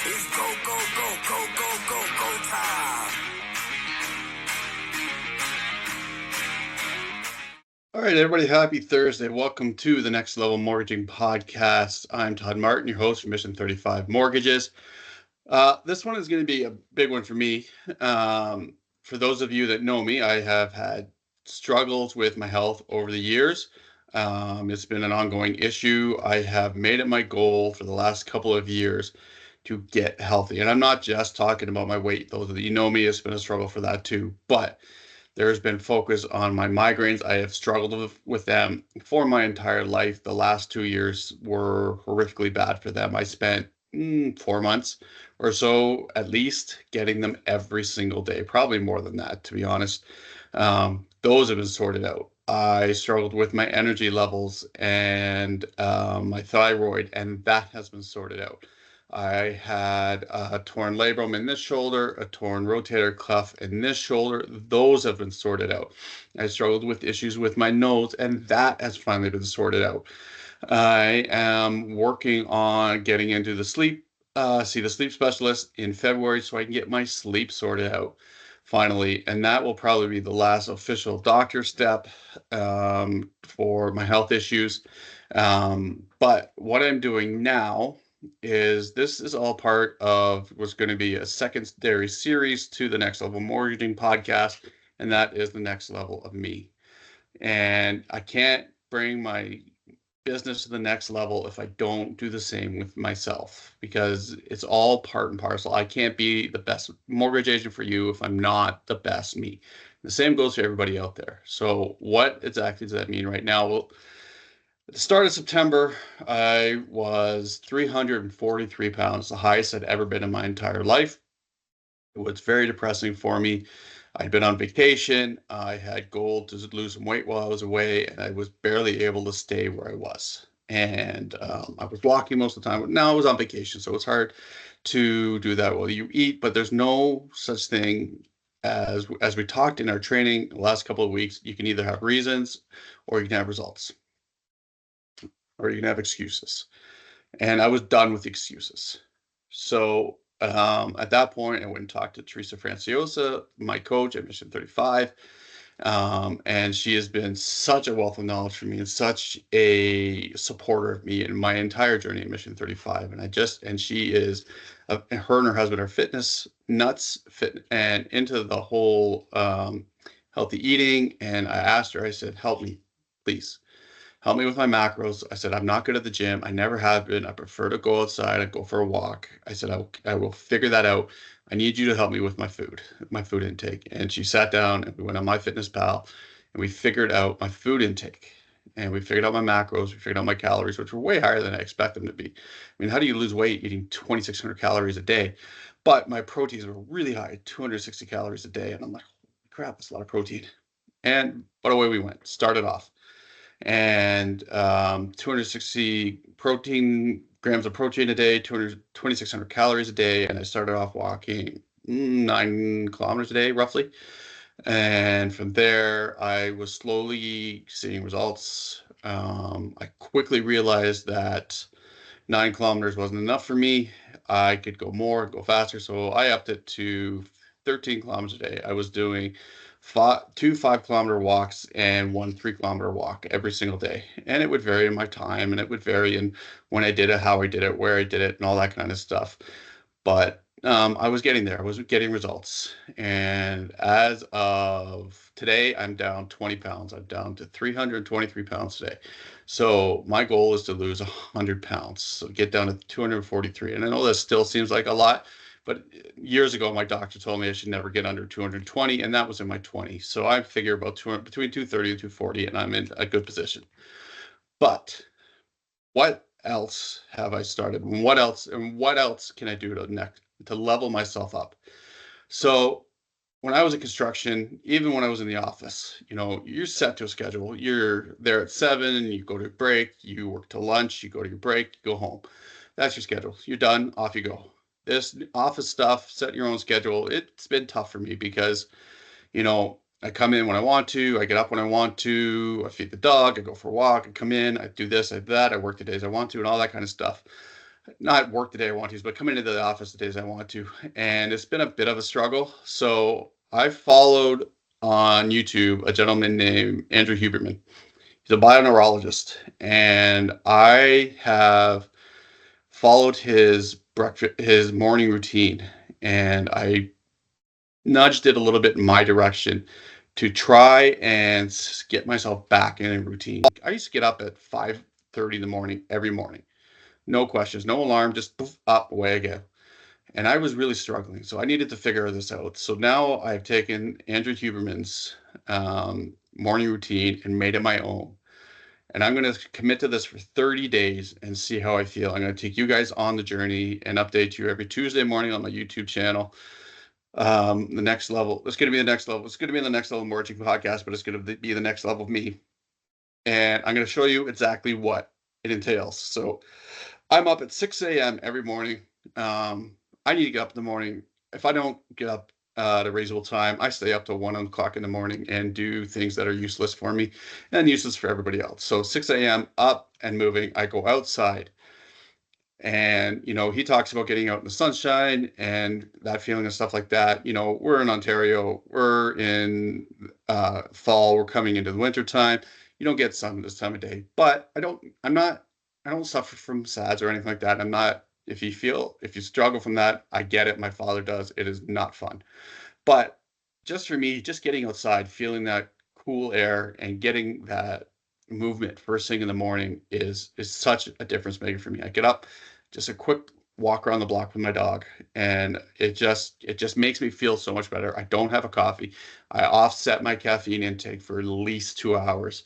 It's go, go, go, go, go, go, go time. All right, everybody, happy Thursday. Welcome to the Next Level Mortgaging Podcast. I'm Todd Martin, your host for Mission 35 Mortgages. This one is going to be a big one for me. For those of you that know me, I have had struggles with my health over the years. It's been an ongoing issue. I have made it my goal for the last couple of years to get healthy. And I'm not just talking about my weight. Those of you know me, it's been a struggle for that too. But there has been focus on my migraines. I have struggled with them for my entire life. The last 2 years were horrifically bad for them. I spent 4 months or so at least getting them every single day, probably more than that, to be honest. Those have been sorted out. I struggled with my energy levels and my thyroid, and that has been sorted out. I had a torn labrum in this shoulder, a torn rotator cuff in this shoulder. Those have been sorted out. I struggled with issues with my nose, and that has finally been sorted out. I am working on getting into the see the sleep specialist in February so I can get my sleep sorted out finally. And that will probably be the last official doctor step for my health issues. But what I'm doing now is this is all part of what's going to be a secondary series to the Next Level Mortgaging podcast, and that is the next level of me. And I can't bring my business to the next level if I don't do the same with myself, because it's all part and parcel. I can't be the best mortgage agent for you if I'm not the best me. The same goes for everybody out there. So what exactly does that mean right now? Well, at the start of September, I was 343 pounds, the highest I'd ever been in my entire life. It was very depressing for me. I'd been on vacation. I had goal to lose some weight while I was away, and I was barely able to stay where I was. And I was walking most of the time. Now I was on vacation, so it's hard to do that while you eat. But there's no such thing as we talked in our training the last couple of weeks. You can either have reasons or you can have results, or you can have excuses. And I was done with excuses. So at that point, I went and talked to Teresa Franciosa, my coach at Mission 35. And she has been such a wealth of knowledge for me and such a supporter of me in my entire journey at Mission 35. And she is, her and her husband are fitness nuts, fit and into the whole healthy eating. And I asked her, I said, help me, please. Help me with my macros. I said, I'm not good at the gym. I never have been. I prefer to go outside and go for a walk. I said, I will figure that out. I need you to help me with my food intake. And she sat down and we went on MyFitnessPal and we figured out my food intake. And we figured out my macros. We figured out my calories, which were way higher than I expect them to be. I mean, how do you lose weight eating 2,600 calories a day? But my proteins were really high, 260 calories a day. And I'm like, holy crap, that's a lot of protein. But away we went. Started off and 260 grams of protein a day, 2,600 calories a day. And I started off walking 9 kilometers a day, roughly. And from there, I was slowly seeing results. I quickly realized that 9 kilometers wasn't enough for me. I could go more, go faster. So I upped it to 13 kilometers a day. I was doing two 5 kilometer walks and one 3 kilometer walk every single day. And it would vary in my time and it would vary in when I did it, how I did it, where I did it, and all that kind of stuff. But I was getting there. I was getting results. And as of today, I'm down 20 pounds. I'm down to 323 pounds today. So my goal is to lose 100 pounds. So get down to 243. And I know that still seems like a lot, but years ago, my doctor told me I should never get under 220, and that was in my 20s. So I figure about between 230 and 240, and I'm in a good position. But what else have I started? And what else can I do to level myself up? So when I was in construction, even when I was in the office, you're set to a schedule. You're there at 7, you go to break, you work till lunch, you go to your break, you go home. That's your schedule. You're done, off you go. This office stuff, set your own schedule, it's been tough for me because, I come in when I want to, I get up when I want to, I feed the dog, I go for a walk, I come in, I do this, I do that, I work the days I want to, and all that kind of stuff. not work the day I want to, but come into the office the days I want to. And it's been a bit of a struggle. So I followed on YouTube a gentleman named Andrew Huberman. He's a bioneurologist, and I have followed his morning routine, and I nudged it a little bit in my direction to try and get myself back in a routine. I used to get up at 5:30 in the morning every morning. No questions, no alarm, just poof, up, away I go. And I was really struggling. So I needed to figure this out. So now I've taken Andrew Huberman's morning routine and made it my own. And I'm going to commit to this for 30 days and see how I feel. I'm going to take you guys on the journey and update you every Tuesday morning on my YouTube channel. The next level, it's going to be the next level. It's going to be the next level Mortgaging podcast, but it's going to be the next level of me. And I'm going to show you exactly what it entails. So I'm up at 6 a.m. every morning. I need to get up in the morning. If I don't get up at a reasonable time, I stay up till 1 o'clock in the morning and do things that are useless for me and useless for everybody else. So 6 a.m. up and moving. I go outside. And, he talks about getting out in the sunshine and that feeling and stuff like that. We're in Ontario, we're in fall, we're coming into the winter time. You don't get sun this time of day, but I don't suffer from SADS or anything like that. If you struggle from that, I get it. My father does. It is not fun. But just for me, just getting outside, feeling that cool air and getting that movement first thing in the morning is such a difference maker for me. I get up, just a quick walk around the block with my dog, and it just makes me feel so much better. I don't have a coffee. I offset my caffeine intake for at least 2 hours.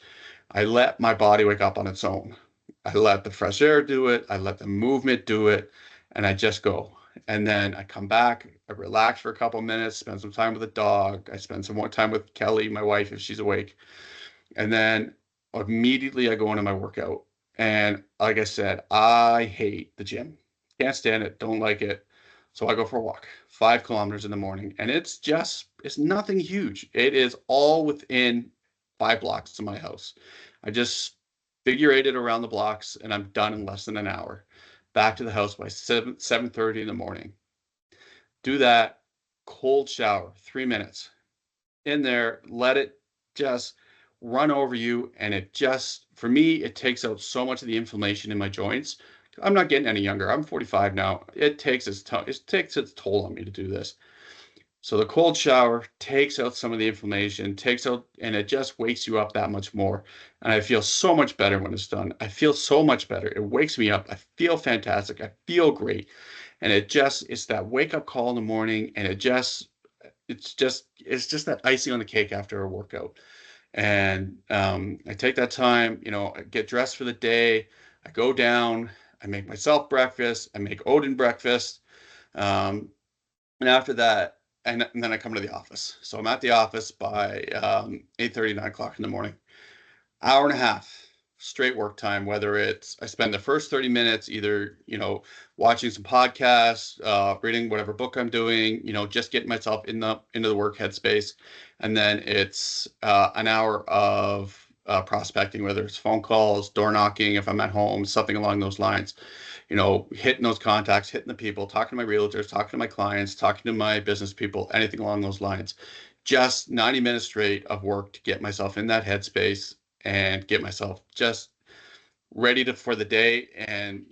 I let my body wake up on its own. I let the fresh air do it. I let the movement do it, and I just go. And then I come back, I relax for a couple minutes, spend some time with the dog. I spend some more time with Kelly, my wife, if she's awake. And then immediately I go into my workout. And like I said, I hate the gym. Can't stand it, don't like it. So I go for a walk, 5 kilometers in the morning. And it's nothing huge. It is all within 5 blocks to my house. I just figure eight it around the blocks and I'm done in less than an hour. Back to the house by 7:30 in the morning. Do that, cold shower, 3 minutes. In there, let it just run over you. And for me, it takes out so much of the inflammation in my joints. I'm not getting any younger. I'm 45 now. It takes its toll on me to do this. So the cold shower takes out some of the inflammation, and it just wakes you up that much more. And I feel so much better when it's done. I feel so much better. It wakes me up. I feel fantastic. I feel great. And it's that wake up call in the morning, and it's just that icing on the cake after a workout. And I take that time, I get dressed for the day. I go down, I make myself breakfast. I make Odin breakfast. And after that, and then I come to the office. So I'm at the office by 8:30, 9 o'clock in the morning. Hour and a half straight work time, whether it's I spend the first 30 minutes either, watching some podcasts, reading whatever book I'm doing, just getting myself into the work headspace. And then it's an hour of prospecting, whether it's phone calls, door knocking, if I'm at home, something along those lines, hitting those contacts, hitting the people, talking to my realtors, talking to my clients, talking to my business people, anything along those lines. Just 90 minutes straight of work to get myself in that headspace and get myself just ready for the day. And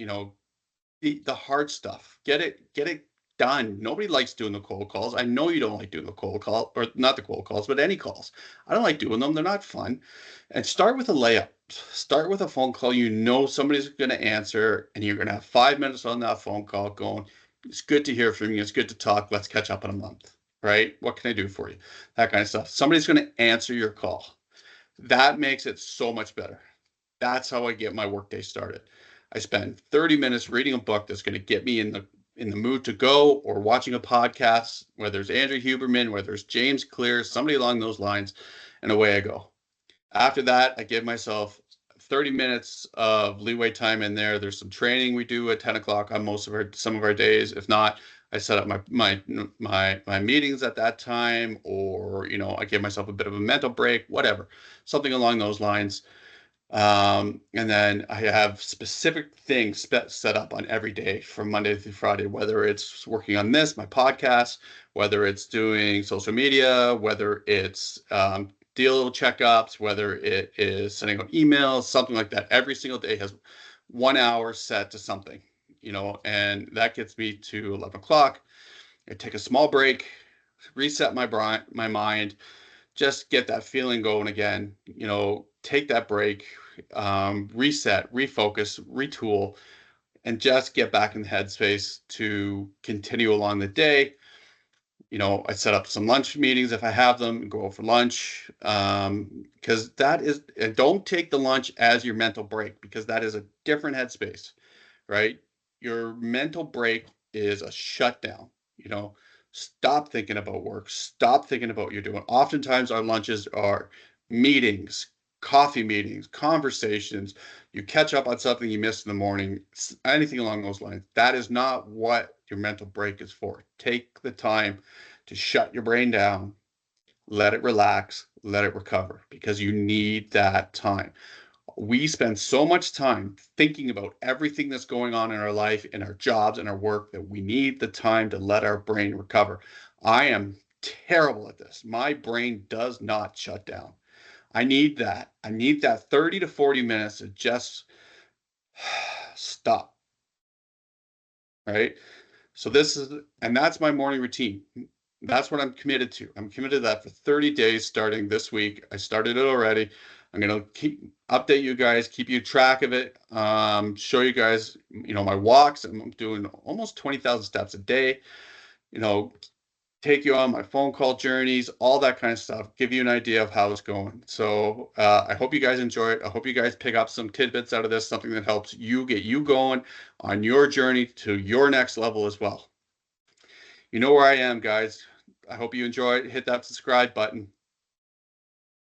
the hard stuff, get it done. Nobody likes doing the cold calls. I know you don't like doing the cold call, or not the cold calls, but any calls. I don't like doing them. They're not fun. And start with a layup. Start with a phone call. Somebody's going to answer, and you're going to have 5 minutes on that phone call going, it's good to hear from you. It's good to talk. Let's catch up in a month, right? What can I do for you? That kind of stuff. Somebody's going to answer your call. That makes it so much better. That's how I get my workday started. I spend 30 minutes reading a book that's going to get me in the mood to go, or watching a podcast, whether it's Andrew Huberman, whether it's James Clear, somebody along those lines, and away I go. After that, I give myself 30 minutes of leeway time in there. There's some training we do at 10 o'clock on some of our days. If not, I set up my meetings at that time, or I give myself a bit of a mental break, whatever, something along those lines. And then I have specific things set up on every day from Monday through Friday, whether it's working on this, my podcast, whether it's doing social media, whether it's deal checkups, whether it is sending out emails, something like that. Every single day has 1 hour set to something, and that gets me to 11 o'clock. I take a small break, reset my mind, just get that feeling going again, take that break, reset, refocus, retool, and just get back in the headspace to continue along the day. I set up some lunch meetings if I have them, go for lunch. Because don't take the lunch as your mental break, because that is a different headspace, right? Your mental break is a shutdown, stop thinking about work, stop thinking about what you're doing. Oftentimes our lunches are meetings, coffee meetings, conversations. You catch up on something you missed in the morning, anything along those lines. That is not what your mental break is for. Take the time to shut your brain down, let it relax, let it recover, because you need that time. We spend so much time thinking about everything that's going on in our life, in our jobs, and our work, that we need the time to let our brain recover. I am terrible at this. My brain does not shut down. I need that. I need that 30 to 40 minutes to just stop. Right. So that's my morning routine. That's what I'm committed to. I'm committed to that for 30 days starting this week. I started it already. I'm going to update you guys, keep you track of it, show you guys, my walks. I'm doing almost 20,000 steps a day, take you on my phone call journeys, all that kind of stuff, give you an idea of how it's going. So I hope you guys enjoy it. I hope you guys pick up some tidbits out of this, something that helps you get you going on your journey to your next level as well. You know where I am, guys. I hope you enjoy it. Hit that subscribe button.